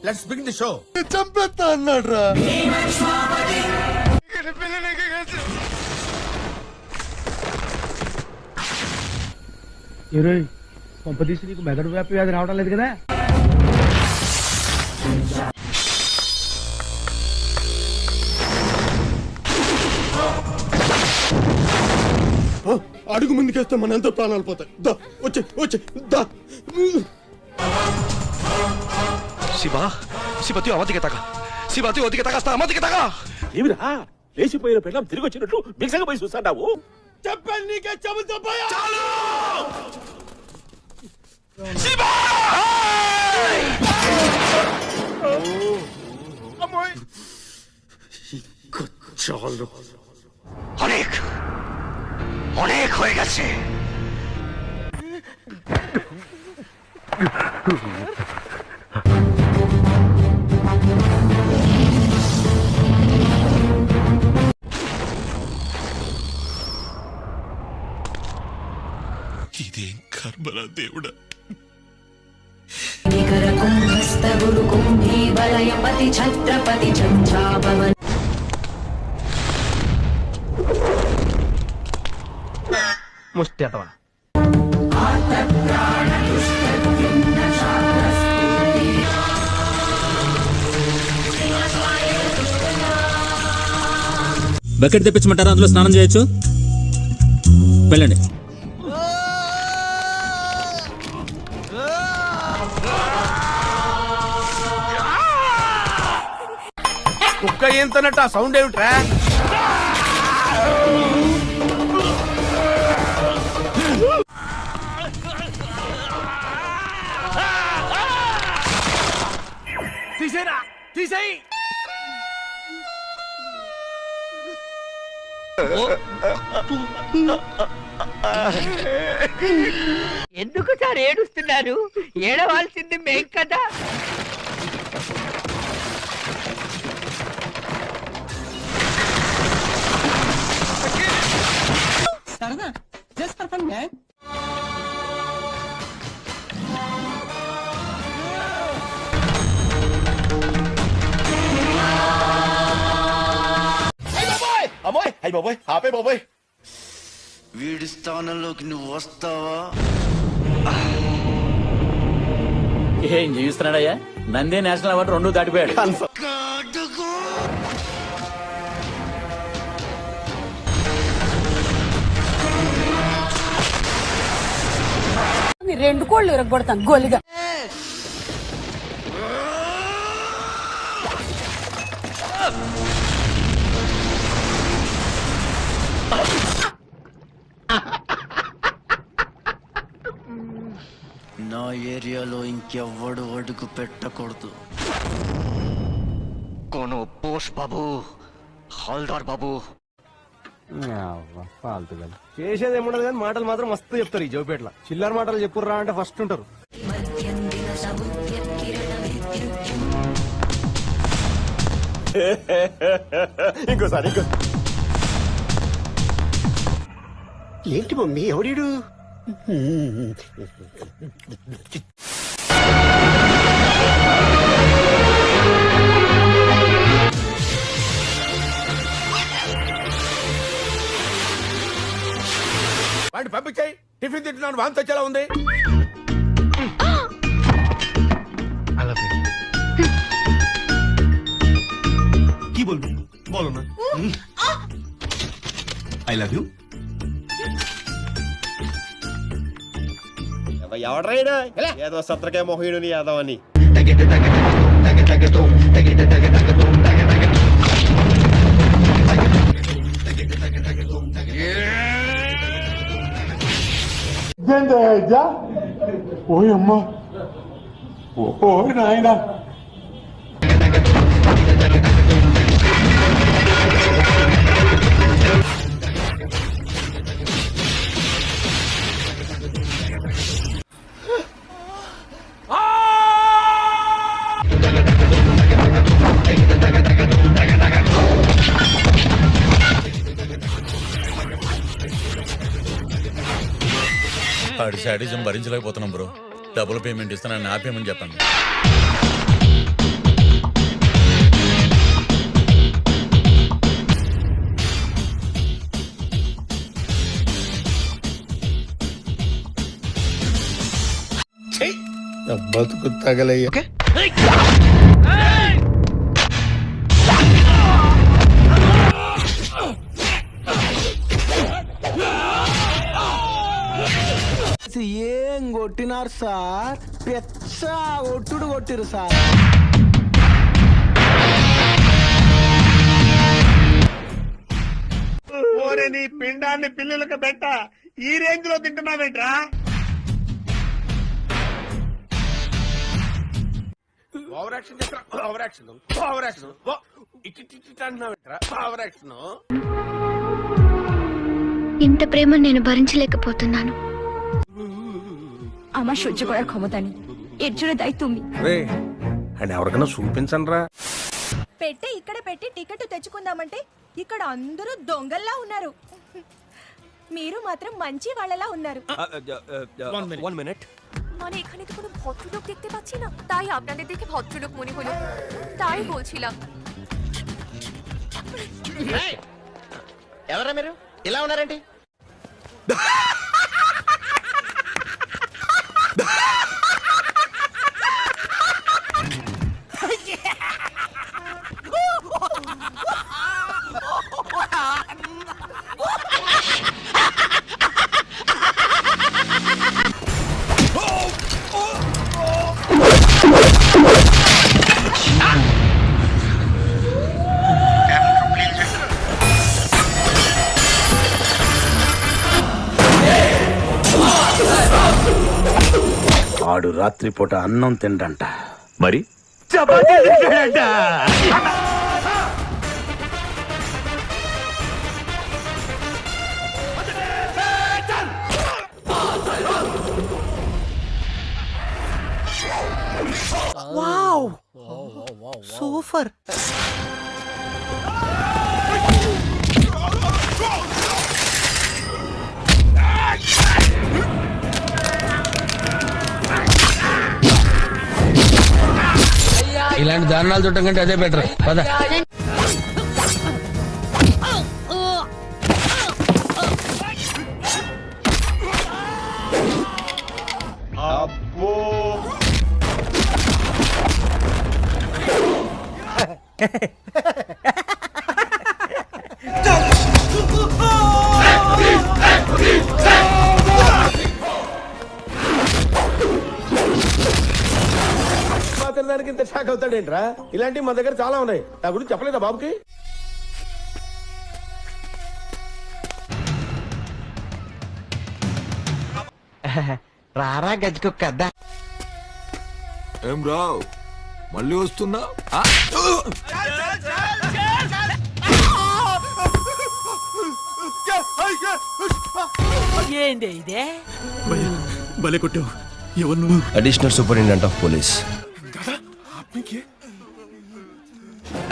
Let's begin the show. చంపేస్తా అన్నాడు రా. కొంపదీసి నీకు మెదడు వ్యాపి వ్యాధి రావడం లేదు కదా? అడుగు ముందుకేస్తే మన ఎంతో ప్రాణాలు పోతాయి. దా వచ్చే వచ్చే దా. శివ శివతి అవతికి తగ శివతి ఒతికి తగస్తా అమతికి తగ. ఏమిరా లేచిపోయిన పెళ్ళం తిరిగి వచ్చినట్లు బిగ్సగా పోయి చూస్తాడావు? చెప్పండి నీకే చెబుతా పోయా. శివ చాలు, অনেক অনেক হয়ে গেছে। ఇదేం కర్మరా దేవుడా. ఛత్రపతి చంద్రాభవన్ ముష్టెతవా బకెట్ తెప్పించమంటారా? అందులో స్నానం చేయొచ్చు. వెళ్ళండి. కుక్క ఏంతనట్టు ఆ సౌండ్ ఏమిట్రా? తీసేరా, తీసేయి. ఎందుకు సార్ ఏడుస్తున్నారు? ఏడవాల్సింది మేం కదా. అమ్మాయి అయ్యి బాబోయ్ ఆపే బాబోయ్. వీడి స్థానంలోకి నువ్వు వస్తావా? ఏం జీవిస్తున్నాడయ్యా? నందే నేషనల్ అవార్డు 2 దాటిపోయాడు. రెండు కోళ్ళు ఇరగొడతాను గోలిగా. నా ఏరియాలో ఇంకెవ్వడు అడుగు పెట్టకూడదు. कोनो పోష్ బాబు, హల్దార్ బాబు. చేసేది ఏముండదు కానీ మాటలు మాత్రం మస్తు చెప్తారు. ఈ జోపేట్ల చిల్లర మాటలు చెప్పుర్రా అంటే ఫస్ట్ ఉంటారు. ఇంకోసారి ఏంటి మమ్మీ ఎవడీడు? వాడిని పంపించాయి. టిఫిన్ తింటున్నాను, వాంతి వచ్చేలా ఉంది. I love you. ఎవడ్రైనా ఏదో సత్రకే మొహీడుని యాదవ్ అని. ఓయమ్మా ఓ నాయనా. ఆడి శాడిజం భరించలేకపోతున్నాం బ్రో. డబుల్ పేమెంట్ ఇస్తానని ఆపేయమని చెప్పండి. బతుకు తగలయ్య. ఓకే ఏం కొట్టినారు సార్? పెచ్చ ఒట్టుడు కొట్టిరు సార్. ఓరే నీ పిండాన్ని పిల్లలకు పెట్ట ఈ రేంజ్ లో తింటున్నావేంట్రా? ఓవర్ యాక్షన్ చేస్తా, ఓవర్ యాక్షన్, ఓవర్ యాక్షన్, ఇట్టి అంటున్నావేంట్రా? Over action. ఇంత ప్రేమ నేను భరించలేకపోతున్నాను. আমার সহ্য করার ক্ষমতা নেই, এর জন্য দায়ী তুমি। అండ్ ఎవరికైనా చూపించండి రా. పెట్టే ఇక్కడ పెట్టి టికెట్ తెచ్చుకుందామంటే ఇక్కడ అందరూ దొంగల్లా ఉన్నారు, మీరు మాత్రం మంచి వాళ్ళలా ఉన్నారు। 1 minute মানে এখানে তো কোনো ভদ্রলোক দেখতে পাচ্ছি না, তাই আপনাদের দেখে ভদ্রলোক মনে হলো, তাই বলছিলাম। ఎవరా మీరు ఇలా ఉన్నారండి? ఆడు రాత్రిపూట అన్నం తిండంట, మరి చపాతీ తింటాడంట. సూపర్. ఇలాంటి దారుణాలు చుట్టం కంటే అదే బెటర్. పద. దానికి ఇంత షాక్ అవుతాడేంట్రా? ఇలాంటివి మా దగ్గర చాలా ఉన్నాయి. నా గురించి చెప్పలేదా బాబుకి? రారా గజ్జుకొక్క. ఏం రావు మళ్ళీ వస్తున్నా? ఏంటి ఇదే? భలే కొట్టావు. ఎవరు నువ్వు? Additional superintendent of police,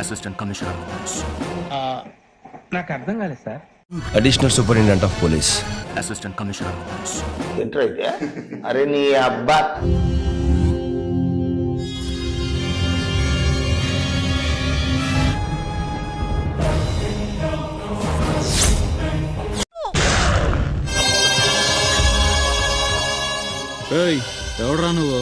assistant commissioner నాకు అర్థం కాలేదు sir. Additional superintendent of police, assistant commissioner అరే నీ అబ్బా. ఎవడరా నువ్వు?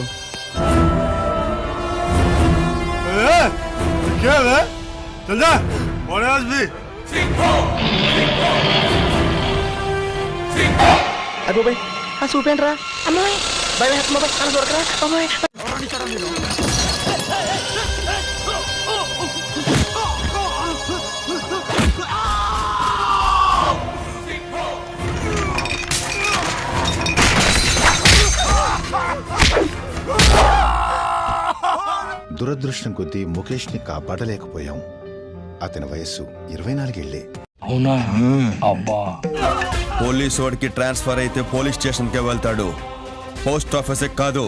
అబ్బాయి ఆ చూపేంట్రా? అమ్మాయి భయం వేస్తుంది బాబాయ్, అలా దొరకరా అమ్మాయి. దురదృష్టం కొద్దీ ముఖేష్ ని కాపాడలేకపోయాం. అతని వయస్సు 24 ఏళ్లే. అవునా? అబ్బా. పోలీస్ వాడికి ట్రాన్స్ఫర్ అయితే పోలీస్ స్టేషన్ కే వెళ్తాడు, పోస్ట్ ఆఫీస్ కాదు.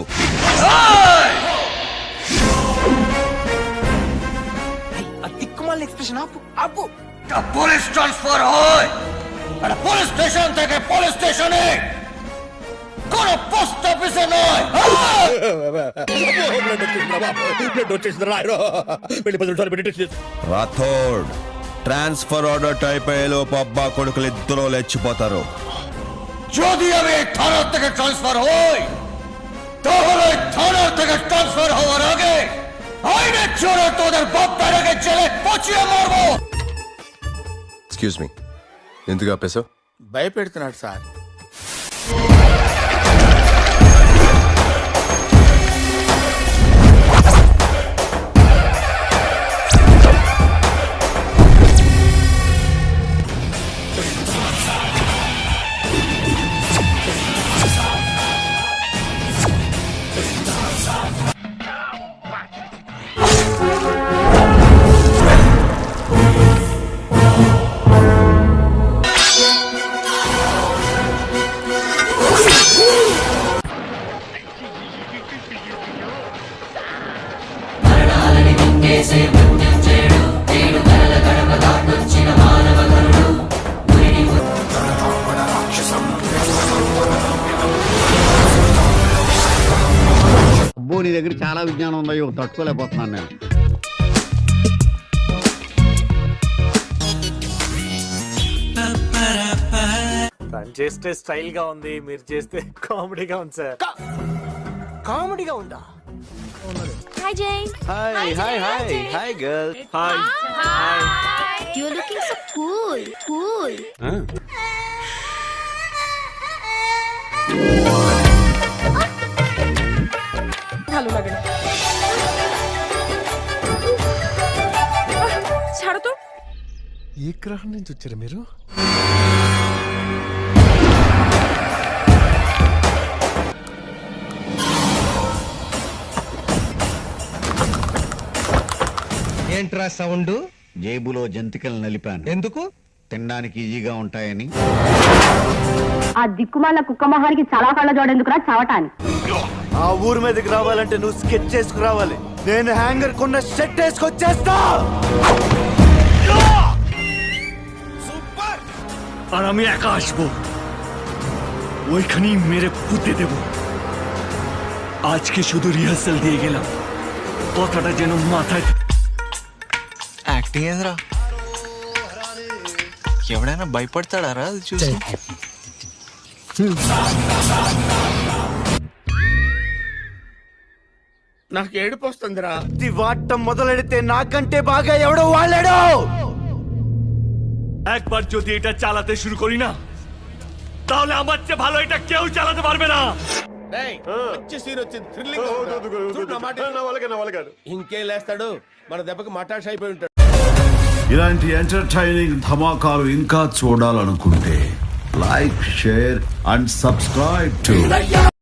తిక్కుమాల ఎక్స్ప్రెషన్ ఆపు ఆపు. పోలీస్ ట్రాన్స్ఫర్ হয় আর পুলিশ স্টেশন থেকে পুলিশ স্টেশনে, কোন পোস্ট অফিসে নয়। రాథోడ్ ట్రాన్స్ఫర్ ఆర్డర్ టైప్ అయ్యేలోపు అబ్బా కొడుకులు ఇద్దరు లేచిపోతారు. যদি আমি থানা থেকে ট্রান্সফার হই তাহলে থানা ఎక్స్క్యూజ్ మీ, ఎందుకు ఆపేశావు? భయపెడుతున్నాడు సార్. అబ్బో నీ దగ్గర చాలా విజ్ఞానం ఉందయ్యో, తట్టుకోలేకపోతున్నాను నేను. తను చేస్తే స్టైల్ గా ఉంది, మీరు చేస్తే కామెడీగా ఉంది సార్. కామెడీగా ఉందా? Hi Jai. Hi hi hi hi girl. Hi. You are looking so cool cool. ছাড়ো তো। ఏ గ్రహం నుంచి వచ్చారు మీరు? ఏంట్రా సౌండ్? జేబులో జంతికలు నలిపాను. ఎందుకు? తినడానికి ఈజీగా ఉంటాయని. ఆ దిక్కుమాల కుక్క మొహానికి చాలా కళ్ళ జోడెందుకురా చావటాన్ని. ఆ ఊరు మీదకి రావాలంటే నువ్వు స్కెచ్ చేసుకురావాలి. నేను హ్యాంగర్ కొన్న షర్ట్ వేసుకొచ్చేస్తా. আর আমি একা আসবো, ওইখানেই মেরে পুঁতে দেব। আজকে শুধু রিহার্সাল দিয়ে গেলাম, কথাটা যেন মাথায়। యాక్టింగ్ ఏంద్రా, ఎవడైనా భయపడతాడా రా అది చూసి? నాకు ఏడుపు వస్తుందిరా. వాటం మొదలెడితే నాకంటే బాగా ఎవడో వాళ్ళాడు. একবার যদি এটা চালাতে শুরু করি না, তাহলে আমার চেয়ে ভালো এটা কেউ চালাতে পারবে না। వచ్చే సీన్ వచ్చింది, థ్రిల్లింగ్. ఇంకేం లేస్తాడు, మన దెబ్బకి మటాష్ అయిపోయి ఉంటాడు. ఇలాంటి ఎంటర్టైనింగ్ ధమాకాలు ఇంకా చూడాలనుకుంటే like, share and subscribe to